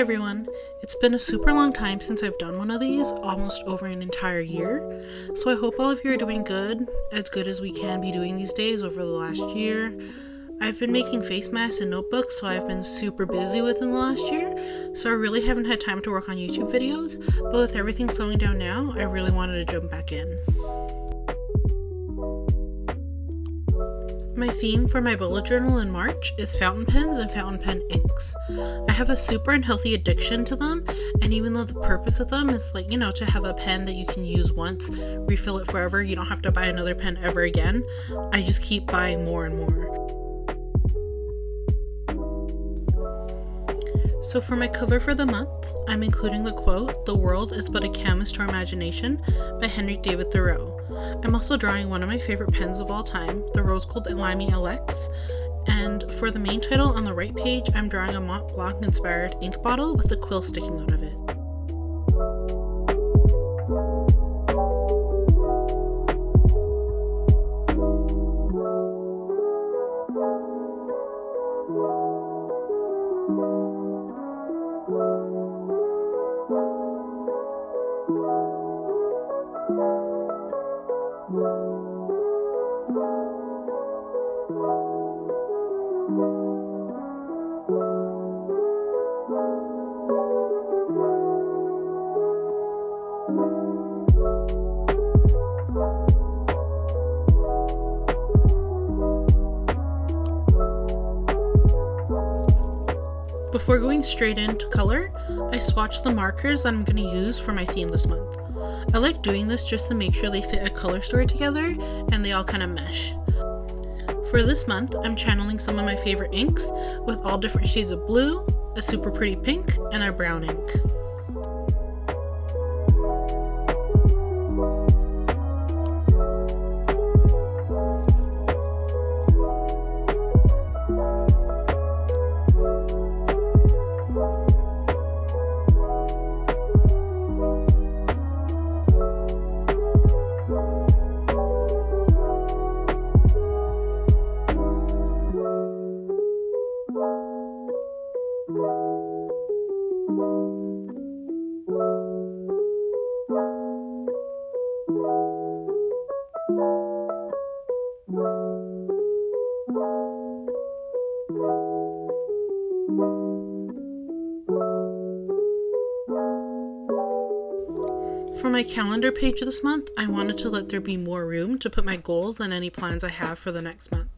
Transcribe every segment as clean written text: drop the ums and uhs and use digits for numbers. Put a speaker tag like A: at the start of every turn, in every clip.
A: everyone! It's been a super long time since I've done one of these, almost over an entire year. So I hope all of you are doing good as we can be doing these days over the last year. I've been making face masks and notebooks, so I've been super busy within the last year, so I really haven't had time to work on YouTube videos, but with everything slowing down now, I really wanted to jump back in. My theme for my bullet journal in March is fountain pens and fountain pen inks. I have a super unhealthy addiction to them, and even though the purpose of them is to have a pen that you can use once, refill it forever, you don't have to buy another pen ever again, I just keep buying more and more. So for my cover for the month, I'm including the quote, "The world is but a canvas to our imagination" by Henry David Thoreau. I'm also drawing one of my favorite pens of all time, the Rose Gold Limy LX, and for the main title on the right page, I'm drawing a Mont Blanc inspired ink bottle with a quill sticking out of it. Before going straight into color, I swatched the markers that I'm going to use for my theme this month. I like doing this just to make sure they fit a color story together and they all kind of mesh. For this month, I'm channeling some of my favorite inks with all different shades of blue, a super pretty pink, and a brown ink. For my calendar page this month, I wanted to let there be more room to put my goals and any plans I have for the next month.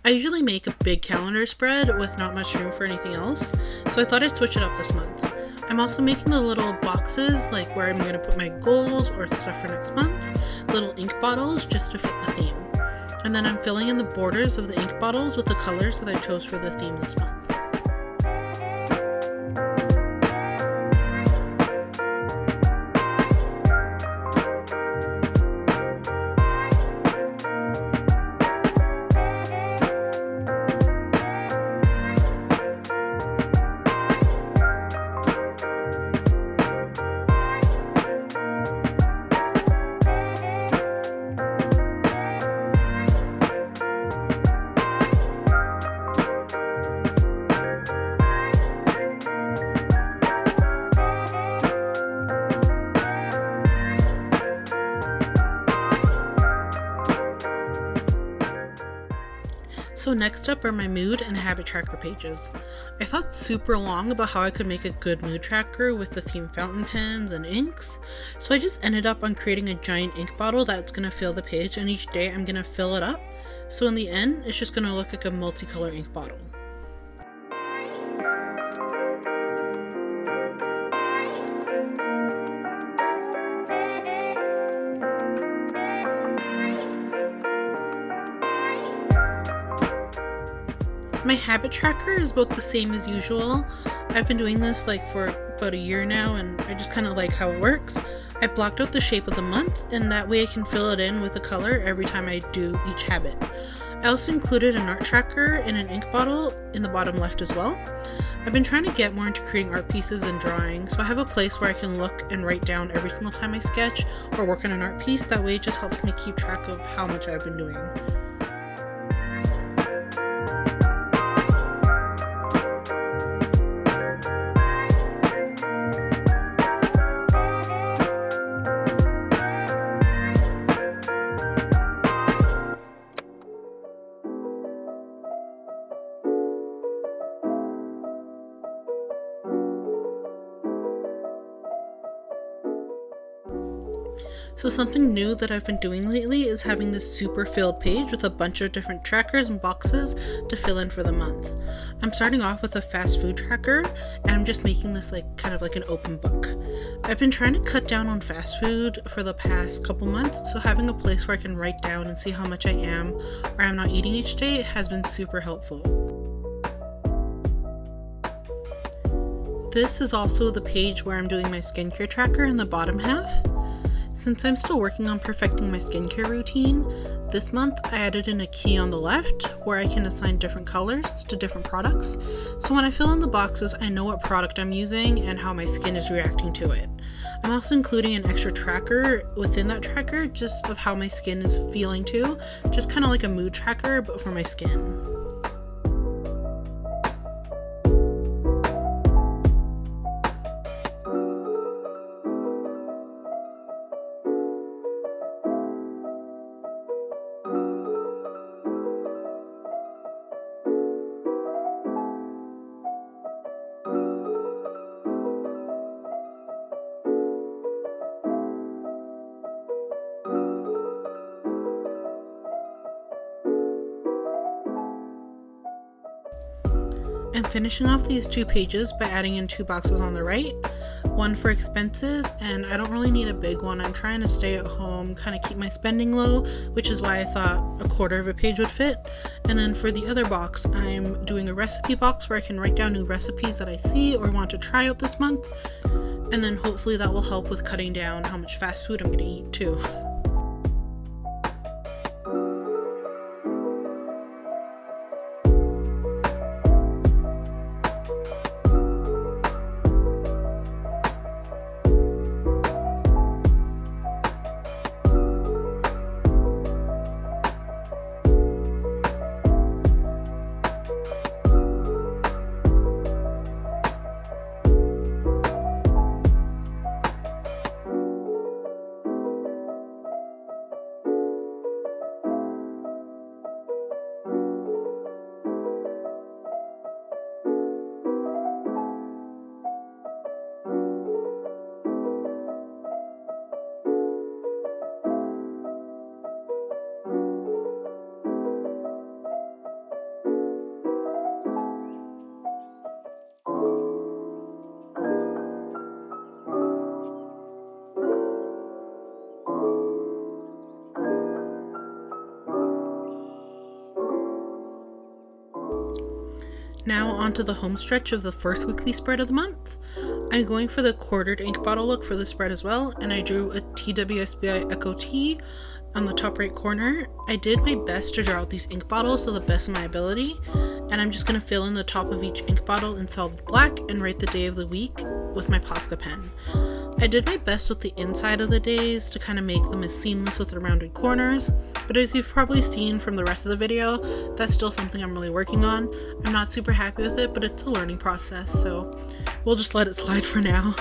A: I usually make a big calendar spread with not much room for anything else, so I thought I'd switch it up this month. I'm also making the little boxes, like where I'm going to put my goals or stuff for next month, little ink bottles just to fit the theme. And then I'm filling in the borders of the ink bottles with the colors that I chose for the theme this month. So next up are my mood and habit tracker pages. I thought super long about how I could make a good mood tracker with the theme fountain pens and inks, so I just ended up on creating a giant ink bottle that's going to fill the page, and each day I'm going to fill it up, so in the end it's just going to look like a multicolor ink bottle. My habit tracker is about the same as usual. I've been doing this for about a year now, and I just kind of like how it works. I blocked out the shape of the month, and that way I can fill it in with a color every time I do each habit. I also included an art tracker in an ink bottle in the bottom left as well. I've been trying to get more into creating art pieces and drawing, so I have a place where I can look and write down every single time I sketch or work on an art piece. That way it just helps me keep track of how much I've been doing. So something new that I've been doing lately is having this super filled page with a bunch of different trackers and boxes to fill in for the month. I'm starting off with a fast food tracker, and I'm just making this kind of like an open book. I've been trying to cut down on fast food for the past couple months, so having a place where I can write down and see how much I am or I'm not eating each day has been super helpful. This is also the page where I'm doing my skincare tracker in the bottom half. Since I'm still working on perfecting my skincare routine, this month I added in a key on the left where I can assign different colors to different products. So when I fill in the boxes, I know what product I'm using and how my skin is reacting to it. I'm also including an extra tracker within that tracker just of how my skin is feeling too, just kind of like a mood tracker but for my skin. I'm finishing off these 2 pages by adding in 2 boxes on the right, one for expenses, and I don't really need a big one. I'm trying to stay at home, kind of keep my spending low, which is why I thought a quarter of a page would fit. And then for the other box, I'm doing a recipe box where I can write down new recipes that I see or want to try out this month, and then hopefully that will help with cutting down how much fast food I'm going to eat too. Now onto the home stretch of the first weekly spread of the month. I'm going for the quartered ink bottle look for the spread as well, and I drew a TWSBI Echo T on the top right corner. I did my best to draw out these ink bottles to the best of my ability, and I'm just going to fill in the top of each ink bottle in solid black and write the day of the week with my Posca pen. I did my best with the inside of the days to kind of make them as seamless with the rounded corners, but as you've probably seen from the rest of the video, that's still something I'm really working on. I'm not super happy with it, but it's a learning process, so we'll just let it slide for now.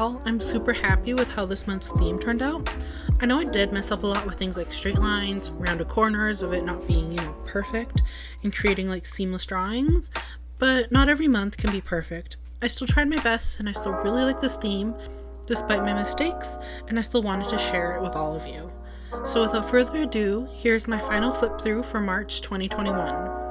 A: overall, I'm super happy with how this month's theme turned out. I know I did mess up a lot with things like straight lines, rounded corners, of it not being, perfect, and creating like seamless drawings, but not every month can be perfect. I still tried my best, and I still really like this theme, despite my mistakes, and I still wanted to share it with all of you. So without further ado, here's my final flip through for March 2021.